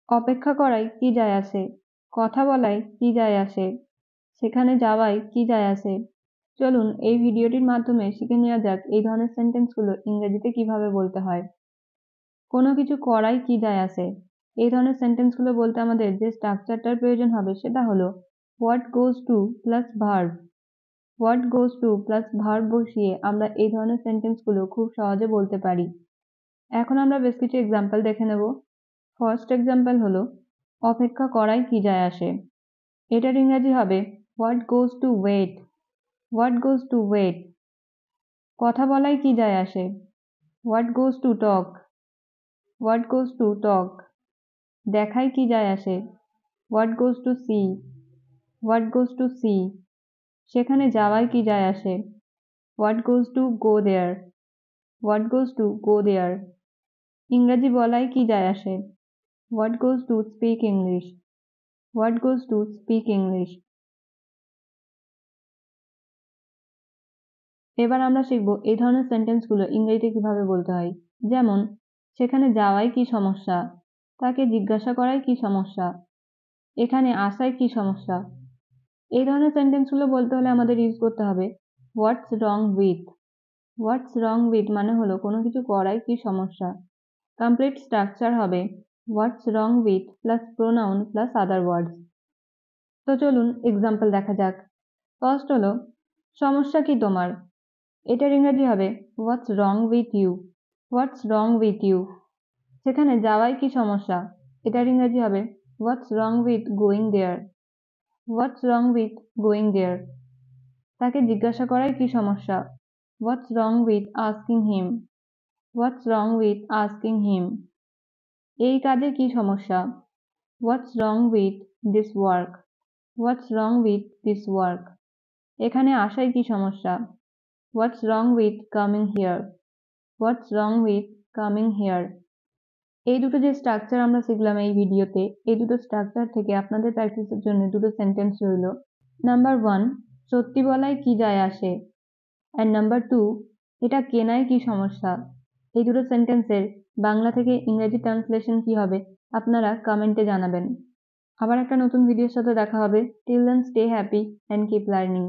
অপেক্ষা করায় কি যায় আসে, কথা বলায় কি যায় আসে, সেখানে যাওয়ায় কি যায় আসে। চলুন এই ভিডিওটির মাধ্যমে শিখে নেওয়া যাক এই ধরনের সেন্টেন্সগুলো ইংরেজিতে কিভাবে বলতে হয়। কোনো কিছু করায় কি যায় আসে, এই ধরনের সেন্টেন্সগুলো বলতে আমাদের যে স্ট্রাকচারটার প্রয়োজন হবে সেটা হলো what goes two plus verb. What goes two plus verb বসিয়ে আমরা এই ধরনের সেন্টেন্সগুলো খুব সহজে বলতে পারি। এখন আমরা বেশ কিছু এক্সাম্পল দেখে নেব। ফার্স্ট এক্সাম্পল হলো অপেক্ষা করায় কি যায় আসে। এটার ইংরাজি হবে what goes to wait. What goes to wait. কথা বলায় কি যায় আসে, what goes to talk. What goes to talk. দেখায় কি যায় আসে, what goes to see. What goes to see. সেখানে যাওয়ায় কি যায় আসে, what goes to go there. What goes to go there. ইংরাজি বলায় কি যায় আসে, what goes to speak English. What goes to speak English. এবার আমরা শিখব এই ধরনের সেন্টেন্সগুলো ইংরেজিতে কিভাবে বলতে হয়। যেমন সেখানে যাওয়ায় কি সমস্যা, তাকে জিজ্ঞাসা করায় কি সমস্যা, এখানে আসায় কি সমস্যা। এই ধরনের সেন্টেন্সগুলো বলতে হলে আমাদের ইউজ করতে হবে what's wrong with. What's wrong with মানে হলো কোনো কিছু করায় কি সমস্যা। কমপ্লিট স্ট্রাকচার হবে what's wrong with plus pronoun plus other words. তো চলুন এক্সাম্পল দেখা যাক। ফার্স্ট হলো সমস্যা কি তোমার, এটার ইংরেজি হবে what's wrong with you. What's wrong with you. সেখানে যাওয়ায় কি সমস্যা, এটার ইংরেজি হবে what's wrong with going there. What's wrong with going there. তাকে জিজ্ঞাসা করায় কি সমস্যা, what's wrong with asking him. What's wrong with asking him. এই কাজে কি সমস্যা, what's wrong with this work. What's wrong with this work. এখানে আসায় কি সমস্যা, what's wrong with coming here. What's wrong with coming here. এই দুটো যে স্ট্রাকচার আমরা শিখলাম এই ভিডিওতে, এই দুটো স্ট্রাকচার থেকে আপনাদের প্র্যাকটিসের জন্য দুটো সেন্টেন্স রইল। নাম্বার 1, সত্যি বলায় কি যায় আসে। অ্যান্ড নাম্বার 2, এটা কেনায় কি সমস্যা। এই দুটো সেন্টেন্সের বাংলা থেকে ইংরেজি ট্রান্সলেশন কি হবে আপনারা কমেন্টে জানাবেন। আবার একটা নতুন ভিডিওর সাথে দেখা হবে। Till then stay happy and keep learning.